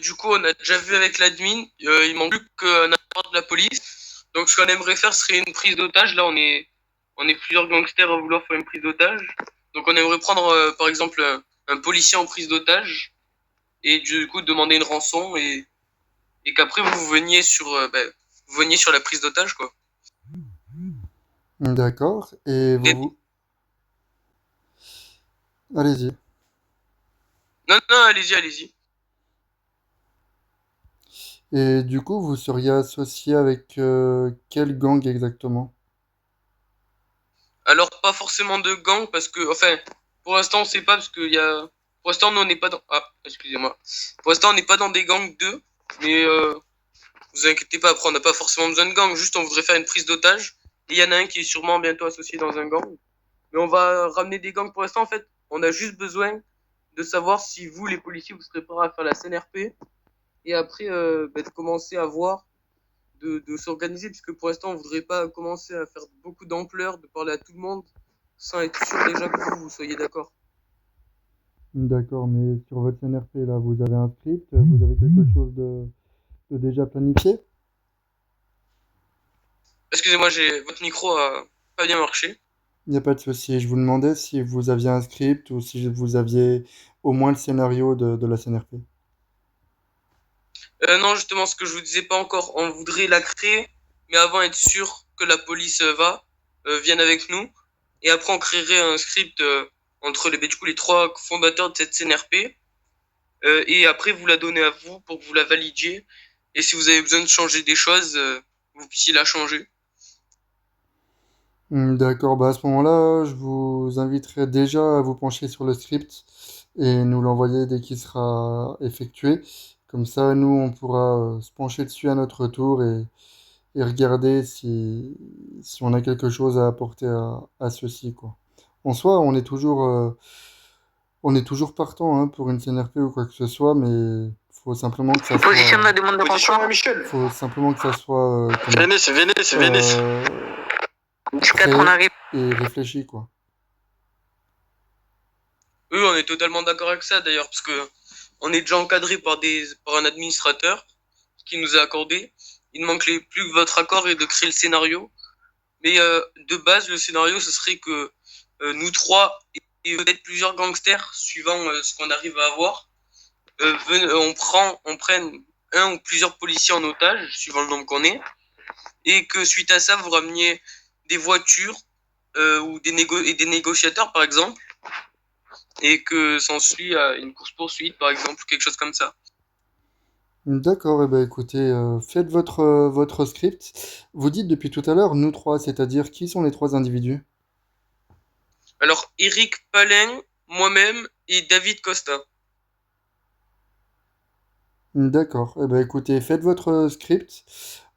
Du coup, on a déjà vu avec l'admin. Il manque plus qu'un apport de la police. Donc, ce qu'on aimerait faire serait une prise d'otage. Là, on est plusieurs gangsters à vouloir faire une prise d'otage. Donc, on aimerait prendre, par exemple, un policier en prise d'otage et du coup demander une rançon et qu'après vous veniez vous veniez sur la prise d'otage, quoi. D'accord. Et Et- allez-y. Non, non, allez-y, allez-y. Et du coup, vous seriez associé avec quel gang exactement? Alors, pas forcément de gang, parce que, enfin, pour l'instant, on sait pas, parce qu'il y a. Pour l'instant, nous, on n'est pas dans. Ah, excusez-moi. Pour l'instant, on n'est pas dans des gangs d'eux, mais vous inquiétez pas, après, on n'a pas forcément besoin de gang, juste on voudrait faire une prise d'otage. Et il y en a un qui est sûrement bientôt associé dans un gang. Mais on va ramener des gangs pour l'instant, en fait. On a juste besoin de savoir si vous, les policiers, vous serez prêts à faire la CNRP. Et après, de commencer à voir de s'organiser, puisque pour l'instant, on voudrait pas commencer à faire beaucoup d'ampleur, de parler à tout le monde, sans être sûr déjà que vous soyez d'accord. D'accord, mais sur votre CNRP, là, vous avez un script, vous avez quelque chose de déjà planifié? Excusez-moi, votre micro a pas bien marché. Il n'y a pas de souci. Je vous demandais si vous aviez un script ou si vous aviez au moins le scénario de la CNRP. Non, justement, ce que je vous disais pas encore, on voudrait la créer, mais avant être sûr que la police vienne avec nous. Et après, on créerait un script entre du coup, les trois fondateurs de cette CNRP. Et après, vous la donnez à vous pour que vous la validiez. Et si vous avez besoin de changer des choses, vous puissiez la changer. D'accord, bah à ce moment-là, je vous inviterai déjà à vous pencher sur le script et nous l'envoyer dès qu'il sera effectué. Comme ça, nous, on pourra se pencher dessus à notre tour et regarder si on a quelque chose à apporter à ceci, quoi. En soi, on est toujours partant hein, pour une CNRP ou quoi que ce soit, mais faut simplement que ça Position de soit, la demande de Position renfort. Michel. faut simplement que ça soit, Vénus, Vénus, Vénus. Quatre on prêt arrive. et réfléchi, quoi. Oui, on est totalement d'accord avec ça d'ailleurs, parce que on est déjà encadré par un administrateur qui nous a accordé. Il ne manque plus que votre accord et de créer le scénario. Mais de base, le scénario, ce serait que nous trois et peut-être plusieurs gangsters, suivant ce qu'on arrive à avoir, on prenne un ou plusieurs policiers en otage, suivant le nombre qu'on est, et que suite à ça, vous rameniez des voitures ou des négociateurs, par exemple, et que s'ensuit une course-poursuite, par exemple, ou quelque chose comme ça. D'accord, eh ben écoutez, faites votre script. Vous dites depuis tout à l'heure, nous trois, c'est-à-dire qui sont les trois individus? Alors, Eric Palin, moi-même et David Costa. D'accord, eh ben écoutez, faites votre script,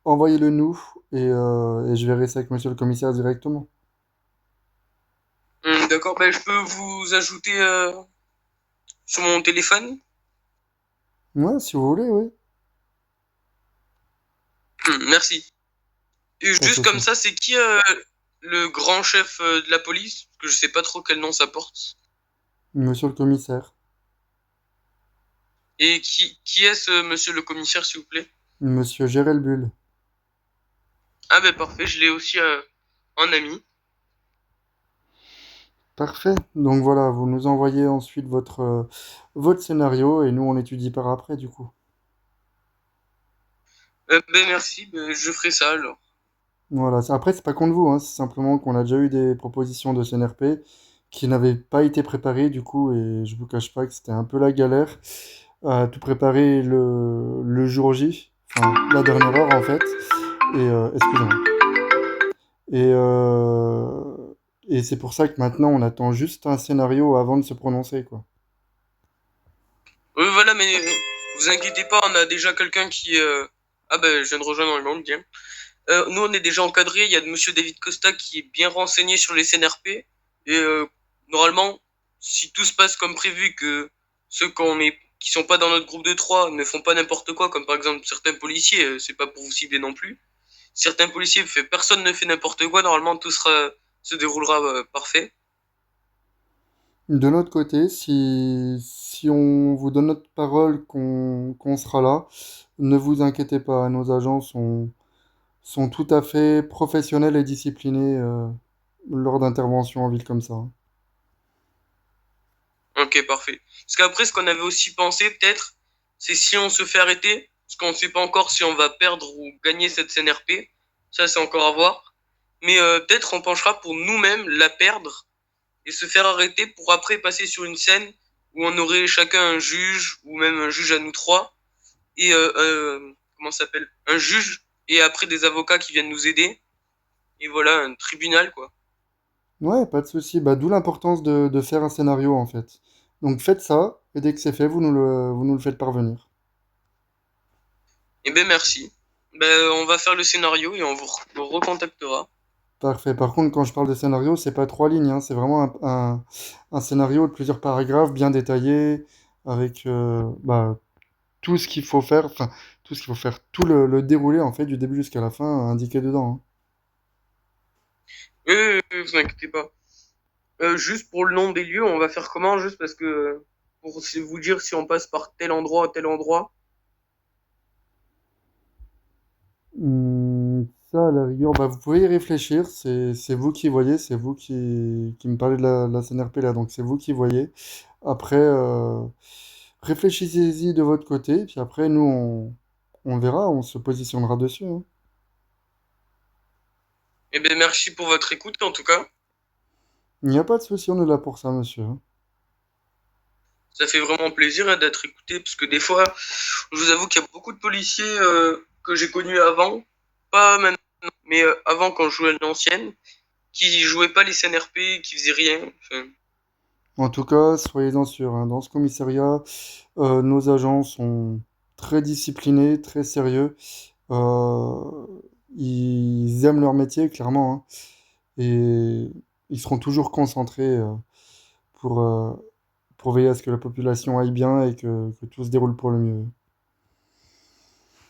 envoyez-le nous et je verrai ça avec monsieur le commissaire directement. D'accord, ben, je peux vous ajouter sur mon téléphone. Ouais, si vous voulez, oui, Merci. Et pas de juste comme souci. ça, c'est qui le grand chef de la police? Parce que je sais pas trop quel nom ça porte. Monsieur le commissaire, Et qui est ce monsieur le commissaire, s'il vous plaît? monsieur Gérel Bull. Ah ben parfait, je l'ai aussi en ami. Parfait. Donc voilà, vous nous envoyez ensuite votre scénario et nous on étudie par après du coup. Ben merci, ben, je ferai ça alors. Voilà, après c'est pas contre vous, hein, c'est simplement qu'on a déjà eu des propositions de CNRP qui n'avaient pas été préparées du coup et je vous cache pas que c'était un peu la galère à tout préparer le jour J, enfin la dernière heure en fait. Et excusez-moi. Et, et c'est pour ça que maintenant on attend juste un scénario avant de se prononcer quoi. Oui, voilà, mais vous inquiétez pas, on a déjà quelqu'un qui... Ah ben, je viens de rejoindre le monde, bien. Nous, on est déjà encadré. Il y a Monsieur David Costa qui est bien renseigné sur les CNRP. Et normalement, si tout se passe comme prévu, que ceux qui sont pas dans notre groupe de trois ne font pas n'importe quoi, comme par exemple certains policiers, c'est pas pour vous cibler non plus. Certains policiers, personne ne fait n'importe quoi. Normalement, se déroulera parfait. De notre côté, si on vous donne notre parole qu'on sera là, ne vous inquiétez pas, nos agents sont tout à fait professionnels et disciplinés lors d'interventions en ville comme ça. Ok, parfait. Parce qu'après, ce qu'on avait aussi pensé, peut-être, c'est si on se fait arrêter, parce qu'on ne sait pas encore si on va perdre ou gagner cette CNRP, ça c'est encore à voir. Mais peut-être on penchera pour nous-mêmes la perdre et se faire arrêter pour après passer sur une scène où on aurait chacun un juge ou même un juge à nous trois et comment ça s'appelle, un juge et après des avocats qui viennent nous aider et voilà un tribunal quoi. Ouais, pas de souci. Bah, d'où l'importance de faire un scénario en fait. Donc faites ça, et dès que c'est fait, vous nous le faites parvenir. Eh ben merci. Ben on va faire le scénario et on vous recontactera. Parfait. Par contre, quand je parle de scénario, c'est pas trois lignes, hein, c'est vraiment un scénario de plusieurs paragraphes bien détaillé, avec bah, tout ce qu'il faut faire, enfin, tout ce qu'il faut faire, tout le déroulé en fait, du début jusqu'à la fin, indiqué dedans, hein. Vous inquiétez pas. Juste pour le nom des lieux, on va faire comment? Juste parce que pour vous dire si on passe par tel endroit. Ça, à la rigueur, bah, vous pouvez y réfléchir, c'est vous qui voyez, c'est vous qui me parlez de la CNRP là, donc c'est vous qui voyez. Après, réfléchissez-y de votre côté, puis après, on verra, on se positionnera dessus, hein. Eh ben merci pour votre écoute en tout cas. Il n'y a pas de souci, on est là pour ça, monsieur, hein. Ça fait vraiment plaisir hein, d'être écouté parce que des fois, je vous avoue qu'il y a beaucoup de policiers que j'ai connus avant, pas maintenant, mais avant quand je jouais à l'ancienne, qui jouaient pas les CNRP, qui faisaient rien. Enfin, En tout cas, soyez-en sûrs, hein, dans ce commissariat, nos agents sont très disciplinés, très sérieux. Euh, Ils aiment leur métier, clairement, hein, et ils seront toujours concentrés pour, euh, pour veiller à ce que la population aille bien et que tout se déroule pour le mieux.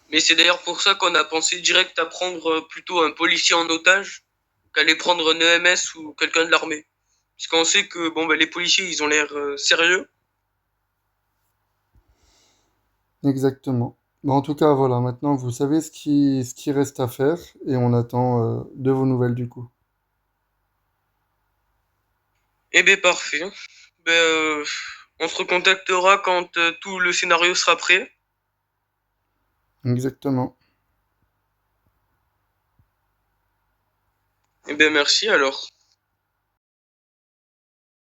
mais c'est d'ailleurs pour ça qu'on a pensé direct à prendre plutôt un policier en otage qu'aller prendre un EMS ou quelqu'un de l'armée. Puisqu'on sait que bon, ben, les policiers, ils ont l'air sérieux. Exactement. Bah, en tout cas, voilà, maintenant vous savez ce qui reste à faire et on attend de vos nouvelles du coup. Eh ben parfait. Ben, on se recontactera quand tout le scénario sera prêt. Exactement. Eh ben merci alors.